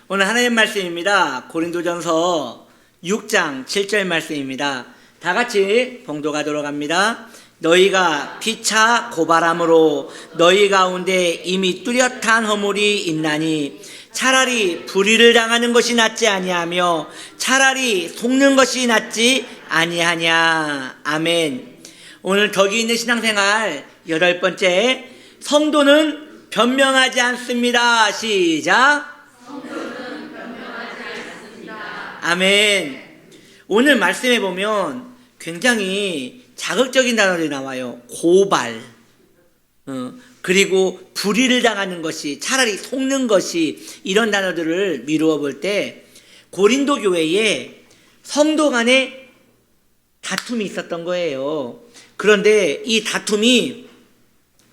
오늘 하나님 말씀입니다. 고린도전서 6장 7절 말씀입니다. 다 같이 봉독하도록 합니다. 너희가 피차 고발함으로 너희 가운데 이미 뚜렷한 허물이 있나니 차라리 불의를 당하는 것이 낫지 아니하며 차라리 속는 것이 낫지 아니하냐. 아멘. 오늘 덕이 있는 신앙생활 8번째, 성도는 변명하지 않습니다. 시작. 성도는 변명하지 않습니다. 아멘. 오늘 말씀해 보면 굉장히 자극적인 단어들이 나와요. 고발, 그리고 불의를 당하는 것이, 차라리 속는 것이, 이런 단어들을 미루어 볼 때 고린도 교회에 성도 간에 다툼이 있었던 거예요. 그런데 이 다툼이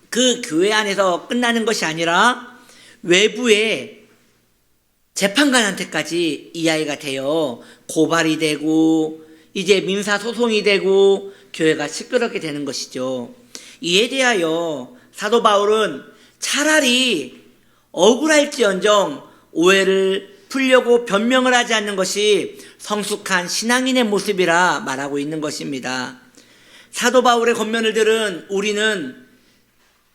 그 교회 안에서 끝나는 것이 아니라 외부의 재판관한테까지 이야기가 되어 고발이 되고 이제 민사소송이 되고 교회가 시끄럽게 되는 것이죠. 이에 대하여 사도 바울은 차라리 억울할지언정 오해를 풀려고 변명을 하지 않는 것이 성숙한 신앙인의 모습이라 말하고 있는 것입니다. 사도 바울의 권면을 들은 우리는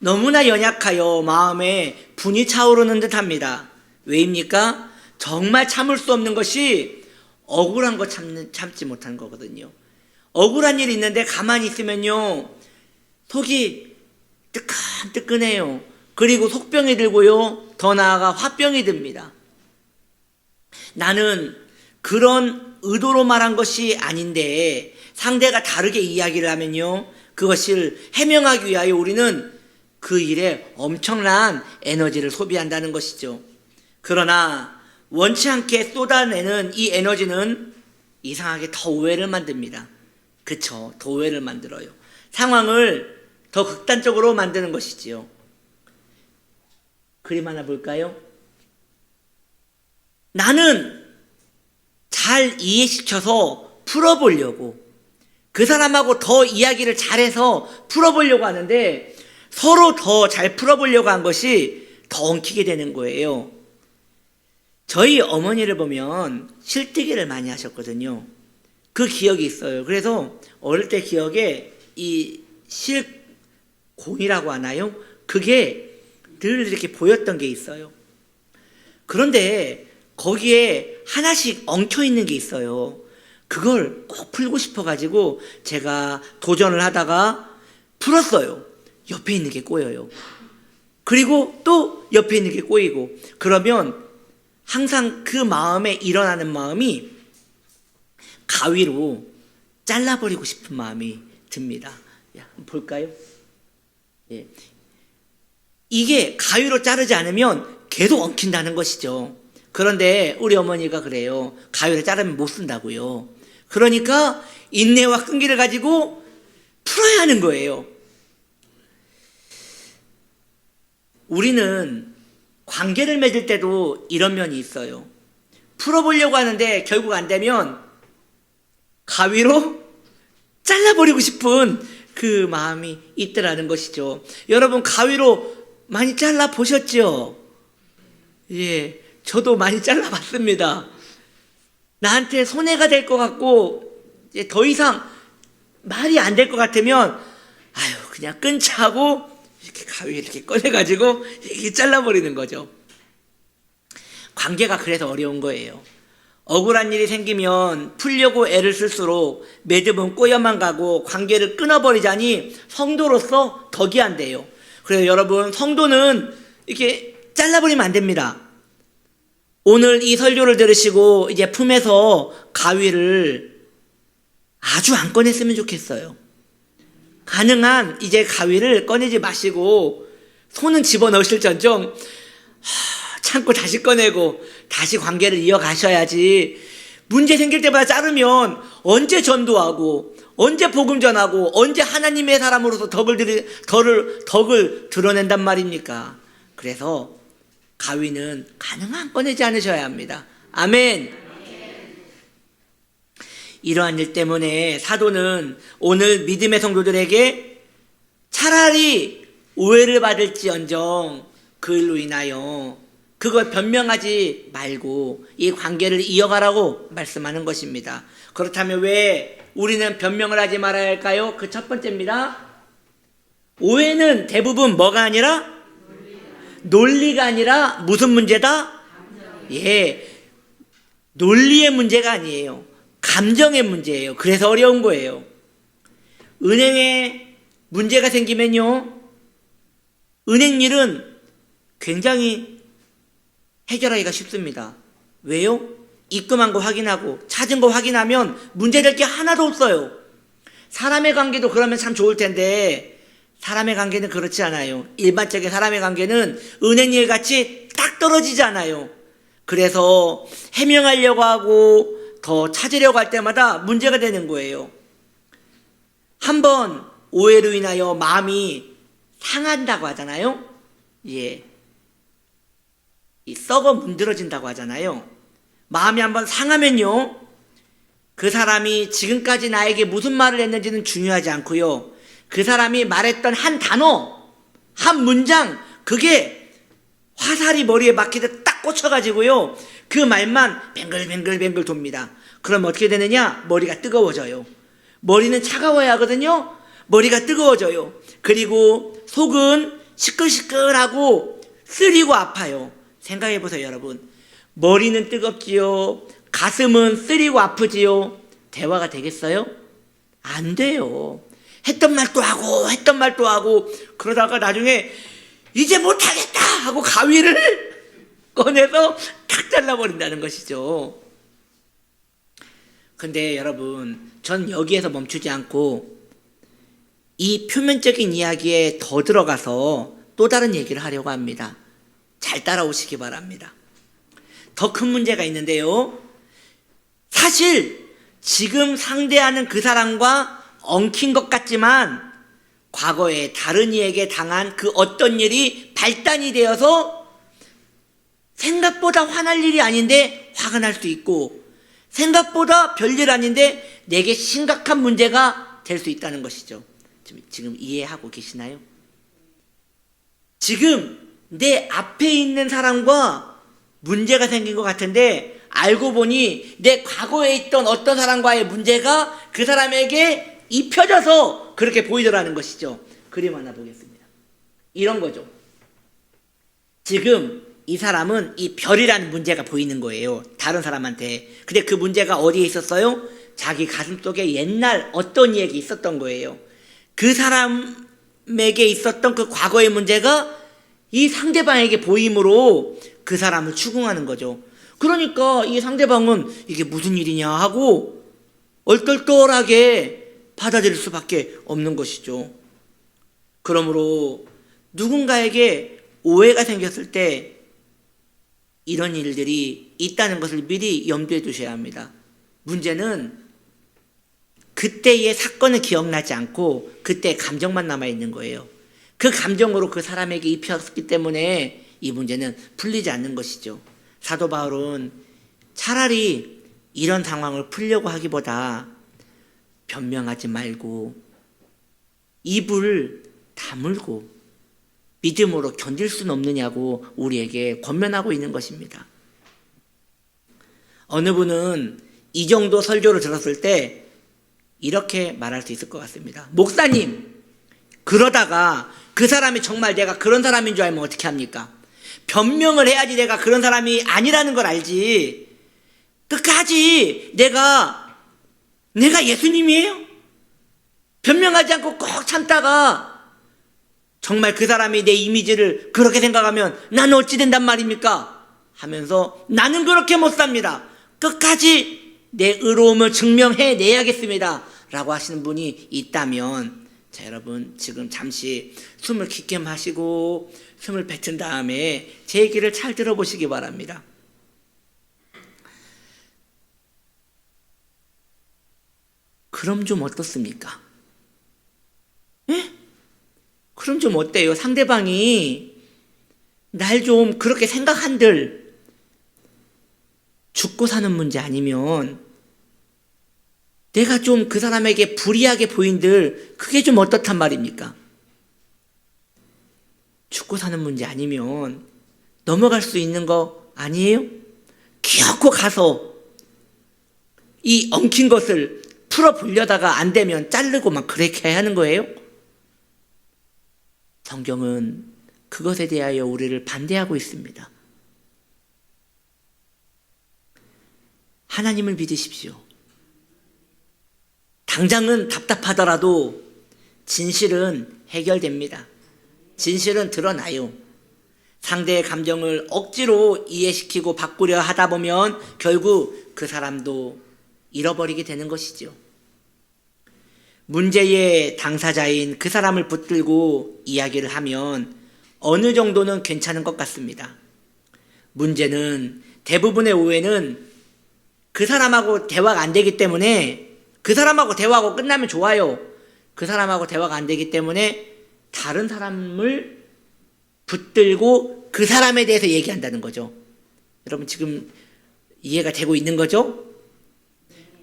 너무나 연약하여 마음에 분이 차오르는 듯합니다. 왜입니까? 정말 참을 수 없는 것이 억울한 거 참지 못한 거거든요. 억울한 일이 있는데 가만히 있으면요, 속이 뜨끈뜨끈해요. 그리고 속병이 들고요, 더 나아가 화병이 듭니다. 나는 그런 의도로 말한 것이 아닌데 상대가 다르게 이야기를 하면요, 그것을 해명하기 위하여 우리는 그 일에 엄청난 에너지를 소비한다는 것이죠. 그러나 원치 않게 쏟아내는 이 에너지는 이상하게 더 오해를 만듭니다. 그쵸? 더 오해를 만들어요. 상황을 더 극단적으로 만드는 것이지요. 그림 하나 볼까요? 나는 잘 이해시켜서 풀어보려고, 그 사람하고 더 이야기를 잘해서 풀어보려고 하는데 서로 더 잘 풀어보려고 한 것이 더 엉키게 되는 거예요. 저희 어머니를 보면 실뜨기를 많이 하셨거든요. 그 기억이 있어요. 그래서 어릴 때 기억에 이 실공이라고 하나요? 그게 늘 이렇게 보였던 게 있어요. 그런데 거기에 하나씩 엉켜 있는 게 있어요. 그걸 꼭 풀고 싶어가지고 제가 도전을 하다가 풀었어요. 옆에 있는 게 꼬여요. 그리고 또 옆에 있는 게 꼬이고, 그러면 항상 그 마음에 일어나는 마음이 가위로 잘라버리고 싶은 마음이 듭니다. 한번 볼까요? 예. 이게 가위로 자르지 않으면 계속 엉킨다는 것이죠. 그런데 우리 어머니가 그래요. 가위로 자르면 못 쓴다고요. 그러니까 인내와 끈기를 가지고 풀어야 하는 거예요. 우리는 관계를 맺을 때도 이런 면이 있어요. 풀어보려고 하는데 결국 안 되면 가위로 잘라버리고 싶은 그 마음이 있더라는 것이죠. 여러분, 가위로 많이 잘라보셨죠? 예, 저도 많이 잘라봤습니다. 나한테 손해가 될 것 같고 이제 더 이상 말이 안 될 것 같으면 그냥 끊자 하고 이렇게 가위 이렇게 꺼내가지고 이렇게 잘라버리는 거죠. 관계가 그래서 어려운 거예요. 억울한 일이 생기면 풀려고 애를 쓸수록 매듭은 꼬여만 가고 관계를 끊어버리자니 성도로서 덕이 안 돼요. 그래서 여러분, 성도는 이렇게 잘라버리면 안 됩니다. 오늘 이 설교를 들으시고 이제 품에서 가위를 아주 안 꺼냈으면 좋겠어요. 가능한 이제 가위를 꺼내지 마시고 손은 집어넣으실전정 참고 다시 꺼내고 다시 관계를 이어가셔야지. 문제 생길 때마다 자르면 언제 전도하고 언제 복음 전하고 언제 하나님의 사람으로서 덕을 드러낸단 말입니까? 그래서 가위는 가능한 꺼내지 않으셔야 합니다. 아멘. 이러한 일 때문에 사도는 오늘 믿음의 성도들에게 차라리 오해를 받을지언정 그 일로 인하여 그걸 변명하지 말고 이 관계를 이어가라고 말씀하는 것입니다. 그렇다면 왜 우리는 변명을 하지 말아야 할까요? 그 첫 번째입니다. 오해는 대부분 뭐가 아니라? 논리가 아니라 무슨 문제다? 예, 논리의 문제가 아니에요. 감정의 문제예요. 그래서 어려운 거예요. 은행에 문제가 생기면요, 은행일은 굉장히 해결하기가 쉽습니다. 왜요? 입금한 거 확인하고 찾은 거 확인하면 문제될 게 하나도 없어요. 사람의 관계도 그러면 참 좋을 텐데 사람의 관계는 그렇지 않아요. 일반적인 사람의 관계는 은행일 같이 딱 떨어지지 않아요. 그래서 해명하려고 하고 더 찾으려고 할 때마다 문제가 되는 거예요. 한번 오해로 인하여 마음이 상한다고 하잖아요. 예, 썩어 문드러진다고 하잖아요. 마음이 한번 상하면요, 그 사람이 지금까지 나에게 무슨 말을 했는지는 중요하지 않고요, 그 사람이 말했던 한 단어, 한 문장, 그게 화살이 머리에 막히듯 딱 꽂혀가지고요, 그 말만 뱅글뱅글 돕니다. 그럼 어떻게 되느냐? 머리가 뜨거워져요. 머리는 차가워야 하거든요. 머리가 뜨거워져요. 그리고 속은 시끌시끌하고 쓰리고 아파요. 생각해보세요, 여러분. 머리는 뜨겁지요, 가슴은 쓰리고 아프지요. 대화가 되겠어요? 안 돼요. 했던 말도 하고 그러다가 나중에 이제 못하겠다 하고 가위를 꺼내서 탁 잘라버린다는 것이죠. 근데 여러분, 전 여기에서 멈추지 않고 이 표면적인 이야기에 더 들어가서 또 다른 얘기를 하려고 합니다. 잘 따라오시기 바랍니다. 더 큰 문제가 있는데요, 사실 지금 상대하는 그 사람과 엉킨 것 같지만 과거에 다른 이에게 당한 그 어떤 일이 발단이 되어서 생각보다 화날 일이 아닌데 화가 날 수 있고, 생각보다 별일 아닌데 내게 심각한 문제가 될 수 있다는 것이죠. 지금 이해하고 계시나요? 지금 내 앞에 있는 사람과 문제가 생긴 것 같은데 알고 보니 내 과거에 있던 어떤 사람과의 문제가 그 사람에게 입혀져서 그렇게 보이더라는 것이죠. 그림 하나 보겠습니다. 이런 거죠. 지금 이 사람은 이 별이라는 문제가 보이는 거예요, 다른 사람한테. 근데 그 문제가 어디에 있었어요? 자기 가슴 속에 옛날 어떤 이야기 있었던 거예요. 그 사람에게 있었던 그 과거의 문제가 이 상대방에게 보임으로 그 사람을 추궁하는 거죠. 그러니까 이 상대방은 이게 무슨 일이냐 하고 얼떨떨하게 받아들일 수밖에 없는 것이죠. 그러므로 누군가에게 오해가 생겼을 때 이런 일들이 있다는 것을 미리 염두에 두셔야 합니다. 문제는 그때의 사건은 기억나지 않고 그때 감정만 남아있는 거예요. 그 감정으로 그 사람에게 입혔기 때문에 이 문제는 풀리지 않는 것이죠. 사도 바울은 차라리 이런 상황을 풀려고 하기보다 변명하지 말고 입을 다물고 믿음으로 견딜 수는 없느냐고 우리에게 권면하고 있는 것입니다. 어느 분은 이 정도 설교를 들었을 때 이렇게 말할 수 있을 것 같습니다. 목사님, 그러다가 그 사람이 정말 내가 그런 사람인 줄 알면 어떻게 합니까? 변명을 해야지 내가 그런 사람이 아니라는 걸 알지. 끝까지 내가 예수님이에요? 변명하지 않고 꼭 참다가 정말 그 사람이 내 이미지를 그렇게 생각하면 나는 어찌 된단 말입니까? 하면서 나는 그렇게 못 삽니다. 끝까지 내 의로움을 증명해내야겠습니다 라고 하시는 분이 있다면, 자, 여러분 지금 잠시 숨을 깊게 마시고 숨을 뱉은 다음에 제 얘기를 잘 들어보시기 바랍니다. 그럼 좀 어떻습니까? 예? 그럼 좀 어때요? 상대방이 날 좀 그렇게 생각한들 죽고 사는 문제 아니면 내가 좀 그 사람에게 불이하게 보인들 그게 좀 어떻단 말입니까? 죽고 사는 문제 아니면 넘어갈 수 있는 거 아니에요? 기어코 가서 이 엉킨 것을 풀어보려다가 안 되면 자르고 막 그렇게 하는 거예요? 성경은 그것에 대하여 우리를 반대하고 있습니다. 하나님을 믿으십시오. 당장은 답답하더라도 진실은 해결됩니다. 진실은 드러나요. 상대의 감정을 억지로 이해시키고 바꾸려 하다 보면 결국 그 사람도 잃어버리게 되는 것이죠. 문제의 당사자인 그 사람을 붙들고 이야기를 하면 어느 정도는 괜찮은 것 같습니다. 문제는 대부분의 오해는 그 사람하고 대화가 안 되기 때문에 그 사람하고 대화하고 끝나면 좋아요. 그 사람하고 대화가 안 되기 때문에 다른 사람을 붙들고 그 사람에 대해서 얘기한다는 거죠. 여러분 지금 이해가 되고 있는 거죠?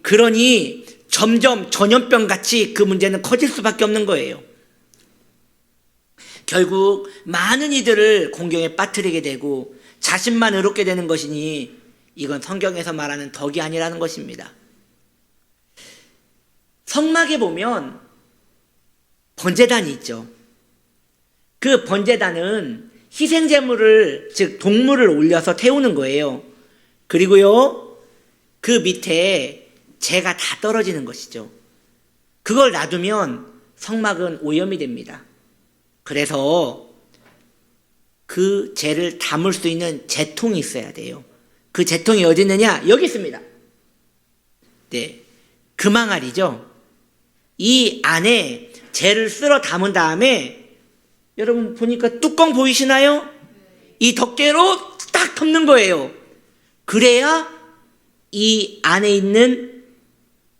그러니 점점 전염병같이 그 문제는 커질 수밖에 없는 거예요. 결국 많은 이들을 공경에 빠뜨리게 되고 자신만 의롭게 되는 것이니 이건 성경에서 말하는 덕이 아니라는 것입니다. 성막에 보면 번제단이 있죠. 그 번제단은 희생제물을, 즉 동물을 올려서 태우는 거예요. 그리고요, 그 밑에 재가 다 떨어지는 것이죠. 그걸 놔두면 성막은 오염이 됩니다. 그래서 그 재를 담을 수 있는 재통이 있어야 돼요. 그 재통이 어디 있느냐? 여기 있습니다. 네, 금항아리죠. 이 안에 재를 쓸어 담은 다음에 여러분 보니까 뚜껑 보이시나요? 이 덮개로 딱 덮는 거예요. 그래야 이 안에 있는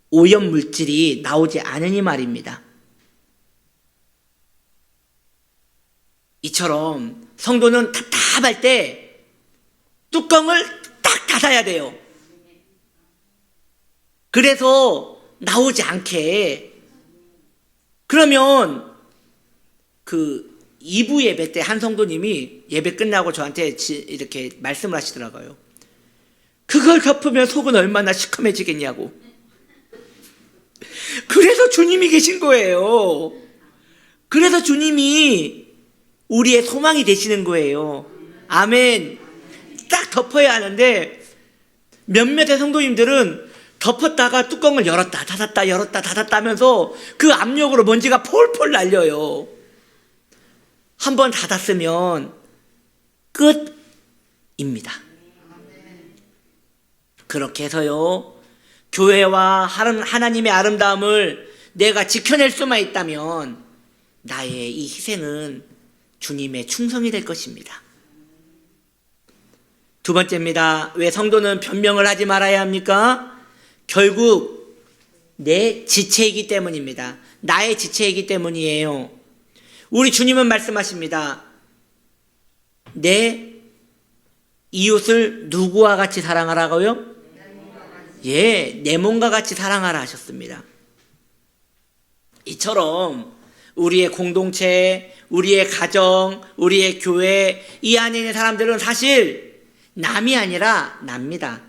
오염 물질이 나오지 않으니 말입니다. 이처럼 성도는 답답할 때 뚜껑을 딱 닫아야 돼요. 그래서 나오지 않게. 그러면 그 2부 예배 때 한 성도님이 예배 끝나고 저한테 이렇게 말씀을 하시더라고요. 그걸 덮으면 속은 얼마나 시커매지겠냐고. 그래서 주님이 계신 거예요. 그래서 주님이 우리의 소망이 되시는 거예요. 아멘. 딱 덮어야 하는데 몇몇의 성도님들은 덮었다가 뚜껑을 열었다 닫았다 열었다 닫았다 하면서 그 압력으로 먼지가 폴폴 날려요. 한번 닫았으면 끝입니다. 그렇게 해서요, 교회와 하나님의 아름다움을 내가 지켜낼 수만 있다면 나의 이 희생은 주님의 충성이 될 것입니다. 두 번째입니다. 왜 성도는 변명을 하지 말아야 합니까? 결국 내 지체이기 때문입니다. 나의 지체이기 때문이에요. 우리 주님은 말씀하십니다. 내 이웃을 누구와 같이 사랑하라고요? 예, 내 몸과 같이 사랑하라 하셨습니다. 이처럼 우리의 공동체, 우리의 가정, 우리의 교회, 이 안에 있는 사람들은 사실 남이 아니라 납니다.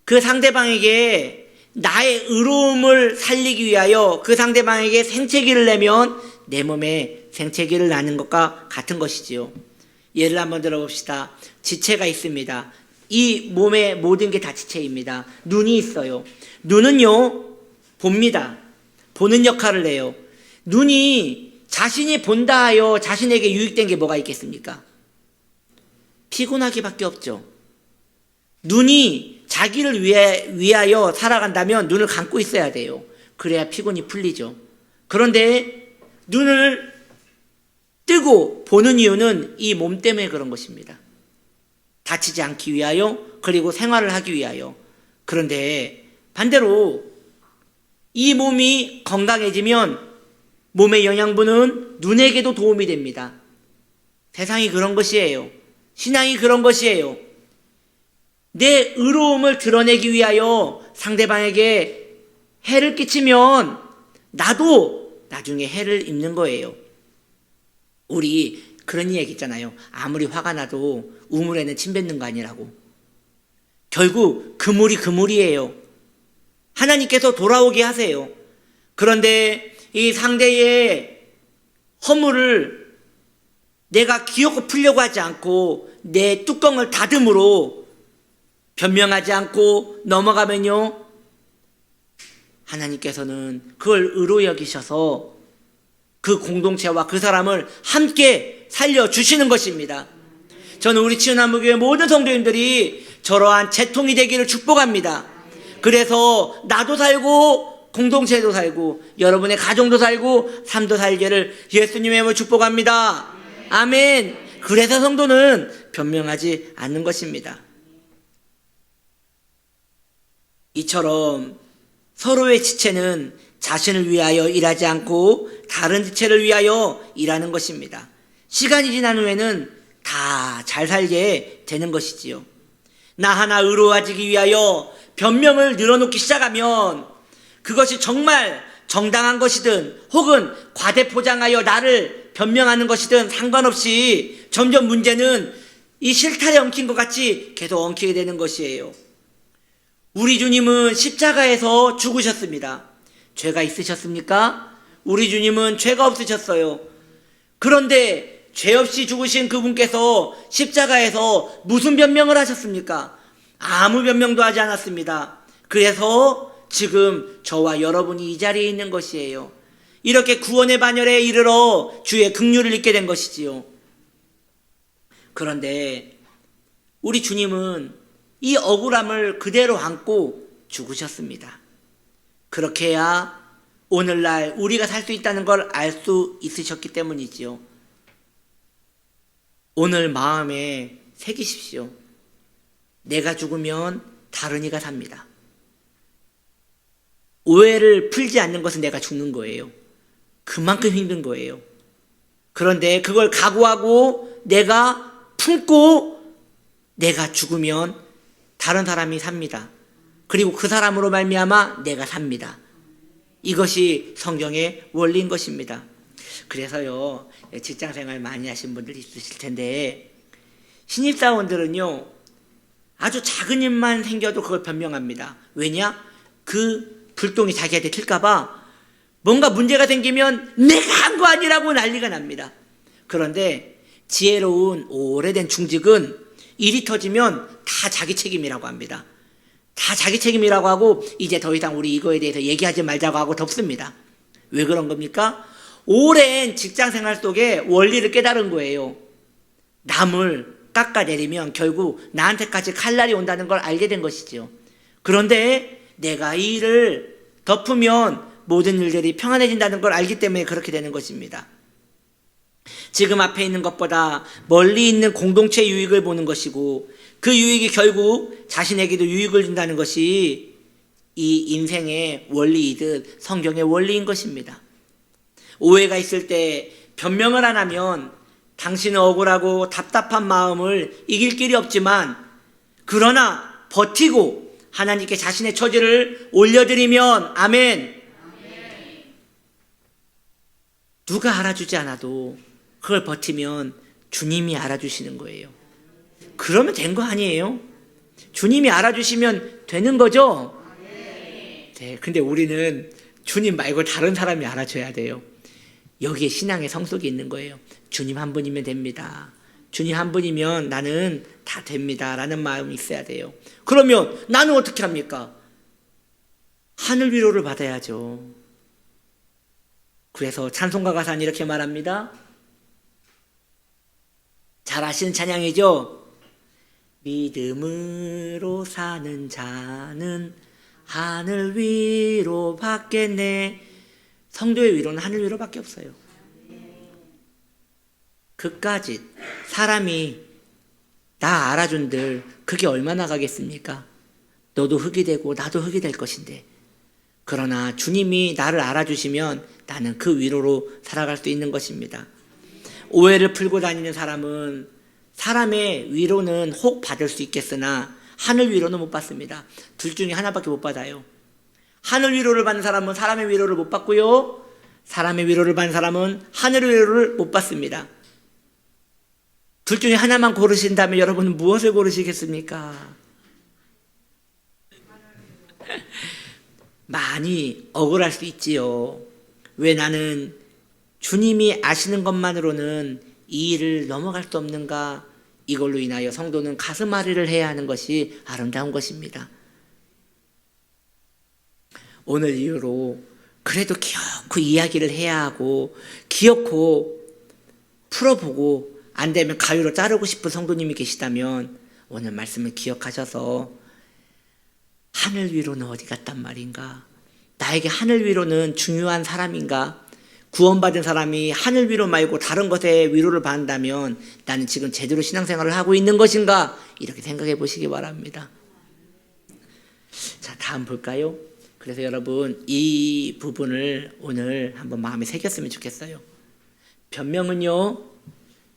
그 상대방에게 나의 의로움을 살리기 위하여 그 상대방에게 생채기를 내면 내 몸에 생채기를 나는 것과 같은 것이지요. 예를 한번 들어봅시다. 지체가 있습니다. 이 몸의 모든 게 다 지체입니다. 눈이 있어요. 눈은요, 봅니다. 보는 역할을 해요. 눈이 자신이 본다 하여 자신에게 유익된 게 뭐가 있겠습니까? 피곤하기밖에 없죠. 눈이 자기를 위하여 살아간다면 눈을 감고 있어야 돼요. 그래야 피곤이 풀리죠. 그런데 눈을 뜨고 보는 이유는 이 몸 때문에 그런 것입니다. 다치지 않기 위하여, 그리고 생활을 하기 위하여. 그런데 반대로 이 몸이 건강해지면 몸의 영양분은 눈에게도 도움이 됩니다. 세상이 그런 것이에요. 신앙이 그런 것이에요. 내 의로움을 드러내기 위하여 상대방에게 해를 끼치면 나도 나중에 해를 입는 거예요. 우리 그런 얘기 있잖아요. 아무리 화가 나도 우물에는 침 뱉는 거 아니라고. 결국 그물이에요. 하나님께서 돌아오게 하세요. 그런데 이 상대의 허물을 내가 기어코 풀려고 하지 않고 내 뚜껑을 닫음으로 변명하지 않고 넘어가면요, 하나님께서는 그걸 의로 여기셔서 그 공동체와 그 사람을 함께 살려주시는 것입니다. 저는 우리 치유나무교회 모든 성도님들이 저러한 재통이 되기를 축복합니다. 그래서 나도 살고 공동체도 살고 여러분의 가정도 살고 삶도 살기를 예수님의 이름으로 축복합니다. 아멘. 그래서 성도는 변명하지 않는 것입니다. 이처럼 서로의 지체는 자신을 위하여 일하지 않고 다른 지체를 위하여 일하는 것입니다. 시간이 지난 후에는 다 잘 살게 되는 것이지요. 나 하나 의로워지기 위하여 변명을 늘어놓기 시작하면 그것이 정말 정당한 것이든 혹은 과대포장하여 나를 변명하는 것이든 상관없이 점점 문제는 이 실타래 엉킨 것 같이 계속 엉키게 되는 것이에요. 우리 주님은 십자가에서 죽으셨습니다. 죄가 있으셨습니까? 우리 주님은 죄가 없으셨어요. 그런데 죄 없이 죽으신 그분께서 십자가에서 무슨 변명을 하셨습니까? 아무 변명도 하지 않았습니다. 그래서 지금 저와 여러분이 이 자리에 있는 것이에요. 이렇게 구원의 반열에 이르러 주의 긍휼을 입게 된 것이지요. 그런데 우리 주님은 이 억울함을 그대로 안고 죽으셨습니다. 그렇게 해야 오늘날 우리가 살 수 있다는 걸 알 수 있으셨기 때문이지요. 오늘 마음에 새기십시오. 내가 죽으면 다른 이가 삽니다. 오해를 풀지 않는 것은 내가 죽는 거예요. 그만큼 힘든 거예요. 그런데 그걸 각오하고 내가 품고 내가 죽으면 다른 사람이 삽니다. 그리고 그 사람으로 말미암아 내가 삽니다. 이것이 성경의 원리인 것입니다. 그래서요, 직장생활 많이 하신 분들 있으실 텐데 신입사원들은요 아주 작은 일만 생겨도 그걸 변명합니다. 왜냐? 그 불똥이 자기한테 튈까봐 뭔가 문제가 생기면 내가 한 거 아니라고 난리가 납니다. 그런데 지혜로운 오래된 중직은 일이 터지면 다 자기 책임이라고 합니다. 다 자기 책임이라고 하고 이제 더 이상 우리 이거에 대해서 얘기하지 말자고 하고 덮습니다. 왜 그런 겁니까? 오랜 직장생활 속에 원리를 깨달은 거예요. 남을 깎아내리면 결국 나한테까지 칼날이 온다는 걸 알게 된 것이죠. 그런데 내가 이 일을 덮으면 모든 일들이 평안해진다는 걸 알기 때문에 그렇게 되는 것입니다. 지금 앞에 있는 것보다 멀리 있는 공동체 유익을 보는 것이고 그 유익이 결국 자신에게도 유익을 준다는 것이 이 인생의 원리이듯 성경의 원리인 것입니다. 오해가 있을 때 변명을 안 하면 당신은 억울하고 답답한 마음을 이길 길이 없지만 그러나 버티고 하나님께 자신의 처지를 올려드리면 아멘. 누가 알아주지 않아도 그걸 버티면 주님이 알아주시는 거예요. 그러면 된 거 아니에요? 주님이 알아주시면 되는 거죠? 네, 근데 우리는 주님 말고 다른 사람이 알아줘야 돼요. 여기에 신앙의 성숙이 있는 거예요. 주님 한 분이면 됩니다. 주님 한 분이면 나는 다 됩니다. 라는 마음이 있어야 돼요. 그러면 나는 어떻게 합니까? 하늘 위로를 받아야죠. 그래서 찬송가 가사는 이렇게 말합니다. 잘 아시는 찬양이죠? 믿음으로 사는 자는 하늘 위로 받겠네. 성도의 위로는 하늘 위로밖에 없어요. 그까짓 사람이 나 알아준들 그게 얼마나 가겠습니까? 너도 흙이 되고 나도 흙이 될 것인데. 그러나 주님이 나를 알아주시면 나는 그 위로로 살아갈 수 있는 것입니다. 오해를 풀고 다니는 사람은 사람의 위로는 혹 받을 수 있겠으나 하늘 위로는 못 받습니다. 둘 중에 하나밖에 못 받아요. 하늘 위로를 받는 사람은 사람의 위로를 못 받고요. 사람의 위로를 받는 사람은 하늘의 위로를 못 받습니다. 둘 중에 하나만 고르신다면 여러분은 무엇을 고르시겠습니까? 많이 억울할 수 있지요. 왜 나는 주님이 아시는 것만으로는 이 일을 넘어갈 수 없는가? 이걸로 인하여 성도는 가슴앓이를 해야 하는 것이 아름다운 것입니다. 오늘 이후로 그래도 기어코 이야기를 해야 하고 기어코 풀어보고 안 되면 가위로 자르고 싶은 성도님이 계시다면 오늘 말씀을 기억하셔서 하늘 위로는 어디 갔단 말인가? 나에게 하늘 위로는 중요한 사람인가? 구원받은 사람이 하늘 위로 말고 다른 것에 위로를 받는다면 나는 지금 제대로 신앙생활을 하고 있는 것인가? 이렇게 생각해 보시기 바랍니다. 자, 다음 볼까요? 그래서 여러분 이 부분을 오늘 한번 마음에 새겼으면 좋겠어요. 변명은요,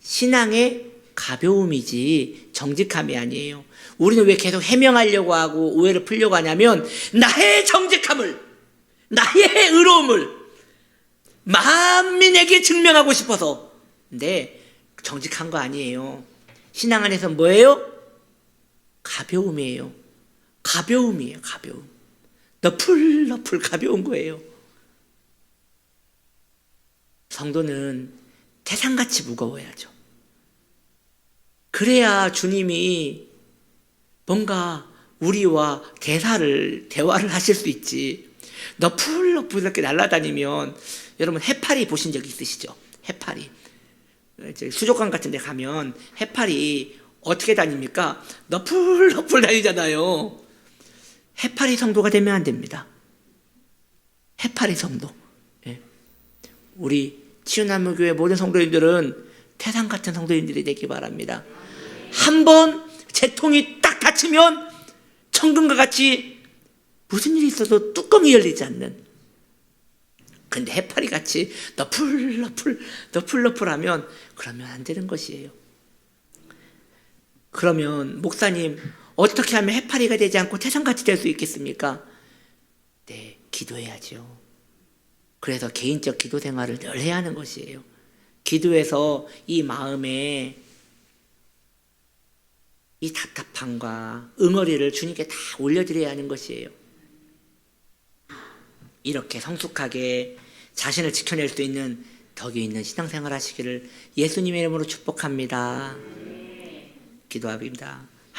신앙의 가벼움이지 정직함이 아니에요. 우리는 왜 계속 해명하려고 하고 오해를 풀려고 하냐면 나의 정직함을, 나의 의로움을 만민에게 증명하고 싶어서. 근데 정직한 거 아니에요. 신앙 안에서 뭐예요? 가벼움이에요. 가벼움이에요. 가벼움. 너풀 가벼운 거예요. 성도는 태산같이 무거워야죠. 그래야 주님이 뭔가 우리와 대화를 하실 수 있지. 너풀 이렇게 날아다니면, 여러분 해파리 보신 적 있으시죠? 해파리. 수족관 같은 데 가면 해파리 어떻게 다닙니까? 너풀 다니잖아요. 해파리 성도가 되면 안 됩니다. 해파리 성도. 예. 우리 치유나무교회 모든 성도인들은 태산 같은 성도인들이 되기 바랍니다. 한번 재통이 딱 닫히면 천금과 같이 무슨 일이 있어도 뚜껑이 열리지 않는. 근데 해파리 같이 너풀 하면 그러면 안 되는 것이에요. 그러면 목사님, 어떻게 하면 해파리가 되지 않고 태산같이 될 수 있겠습니까? 네, 기도해야죠. 그래서 개인적 기도 생활을 늘 해야 하는 것이에요. 기도해서 이 마음에 이 답답함과 응어리를 주님께 다 올려드려야 하는 것이에요. 이렇게 성숙하게 자신을 지켜낼 수 있는 덕이 있는 신앙생활 하시기를 예수님의 이름으로 축복합니다. 기도합니다.